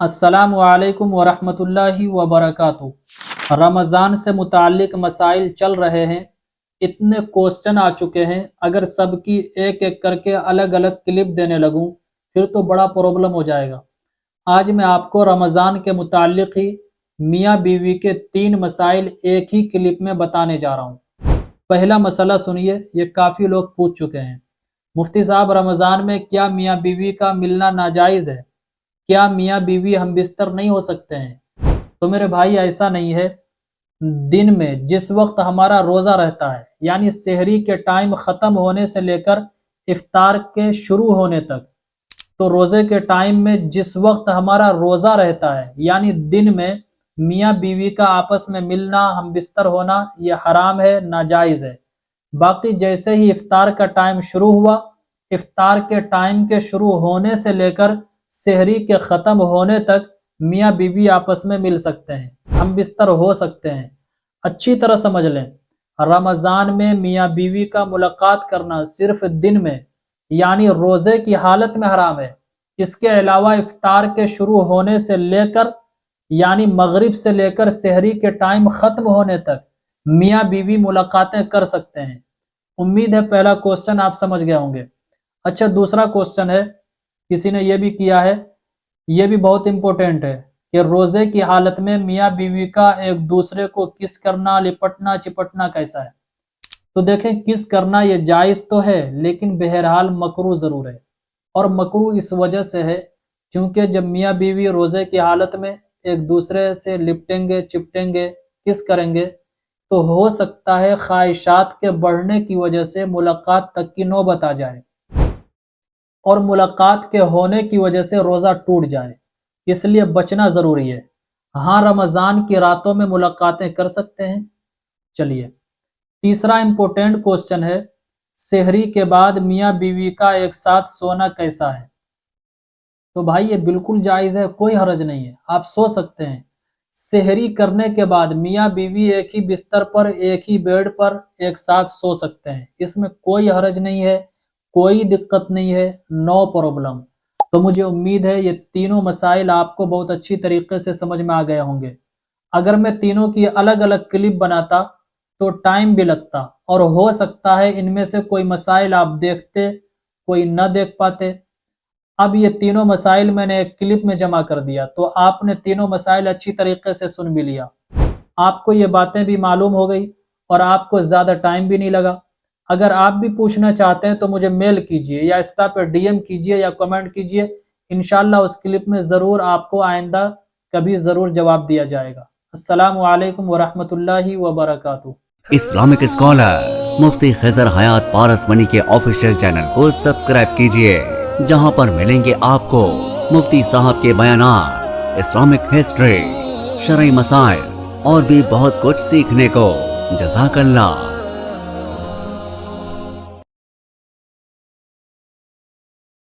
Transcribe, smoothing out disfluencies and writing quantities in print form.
अस्सलामु अलैकुम वरहमतुल्लाहि वबरकातुहू। रमज़ान से मुताल्लिक मसाइल चल रहे हैं, इतने क्वेश्चन आ चुके हैं। अगर सबकी एक एक करके अलग अलग क्लिप देने लगूं फिर तो बड़ा प्रॉब्लम हो जाएगा। आज मैं आपको रमज़ान के मुताल्लिक ही मियाँ बीवी के 3 मसाइल एक ही क्लिप में बताने जा रहा हूँ। पहला मसला सुनिए, ये काफ़ी लोग पूछ चुके हैं, मुफ्ती साहब रमज़ान में क्या मियाँ बीवी का मिलना नाजायज़ है? क्या मियाँ बीवी हम बिस्तर नहीं हो सकते हैं? तो मेरे भाई ऐसा नहीं है। दिन में जिस वक्त हमारा रोज़ा रहता है, यानी सहरी के टाइम ख़त्म होने से लेकर इफ्तार के शुरू होने तक, तो रोज़े के टाइम में जिस वक्त हमारा रोज़ा रहता है, यानी दिन में मियाँ बीवी का आपस में मिलना, हम बिस्तर होना, ये हराम है, नाजायज़ है। बाकी जैसे ही इफ्तार का टाइम शुरू हुआ, इफ्तार के टाइम के शुरू होने से लेकर सहरी के ख़त्म होने तक मियाँ बीवी आपस में मिल सकते हैं, हम बिस्तर हो सकते हैं। अच्छी तरह समझ लें, रमज़ान में मियाँ बीवी का मुलाकात करना सिर्फ दिन में यानी रोज़े की हालत में हराम है। इसके अलावा इफ्तार के शुरू होने से लेकर यानी मगरिब से लेकर सहरी के टाइम ख़त्म होने तक मियाँ बीवी मुलाकातें कर सकते हैं। उम्मीद है पहला क्वेश्चन आप समझ गए होंगे। अच्छा, दूसरा क्वेश्चन है, किसी ने यह भी किया है, यह भी बहुत इंपॉर्टेंट है कि रोज़े की हालत में मियाँ बीवी का एक दूसरे को किस करना, लिपटना चिपटना कैसा है? तो देखें, किस करना ये जायज़ तो है, लेकिन बहरहाल मकरूह ज़रूर है। और मकरूह इस वजह से है क्योंकि जब मियाँ बीवी रोज़े की हालत में एक दूसरे से लिपटेंगे, चिपटेंगे, किस करेंगे, तो हो सकता है ख्वाहिशात के बढ़ने की वजह से मुलाकात तक की नौबत आ जाए और मुलाकात के होने की वजह से रोज़ा टूट जाए, इसलिए बचना ज़रूरी है। हाँ, रमज़ान की रातों में मुलाकातें कर सकते हैं। चलिए, तीसरा इम्पोर्टेंट क्वेश्चन है, सहरी के बाद मियाँ बीवी का एक साथ सोना कैसा है? तो भाई ये बिल्कुल जायज़ है, कोई हरज नहीं है, आप सो सकते हैं। सहरी करने के बाद मियाँ बीवी एक ही बिस्तर पर, एक ही बेड पर एक साथ सो सकते हैं, इसमें कोई हरज नहीं है, कोई दिक्कत नहीं है, नो प्रॉब्लम। तो मुझे उम्मीद है ये तीनों मसाइल आपको बहुत अच्छी तरीके से समझ में आ गए होंगे। अगर मैं तीनों की अलग अलग क्लिप बनाता तो टाइम भी लगता और हो सकता है इनमें से कोई मसाइल आप देखते, कोई न देख पाते। अब ये तीनों मसाइल मैंने एक क्लिप में जमा कर दिया, तो आपने तीनों मसाइल अच्छी तरीके से सुन भी लिया, आपको ये बातें भी मालूम हो गई और आपको ज़्यादा टाइम भी नहीं लगा। अगर आप भी पूछना चाहते हैं तो मुझे मेल कीजिए या इंस्टा पर डीएम कीजिए या कमेंट कीजिए, इंशाल्लाह उस क्लिप में ज़रूर आपको आइंदा कभी ज़रूर जवाब दिया जाएगा। अस्सलामु अलैकुम वरहमतुल्लाहि वबरकातुहू। इस्लामिक स्कॉलर मुफ्ती खिज़र हयात पारस मनी के ऑफिशियल चैनल को सब्सक्राइब कीजिए, जहां पर मिलेंगे आपको मुफ्ती साहब के बयानात, इस्लामिक हिस्ट्री, शरई मसाइल और भी बहुत कुछ सीखने को। जज़ाकल्लाह।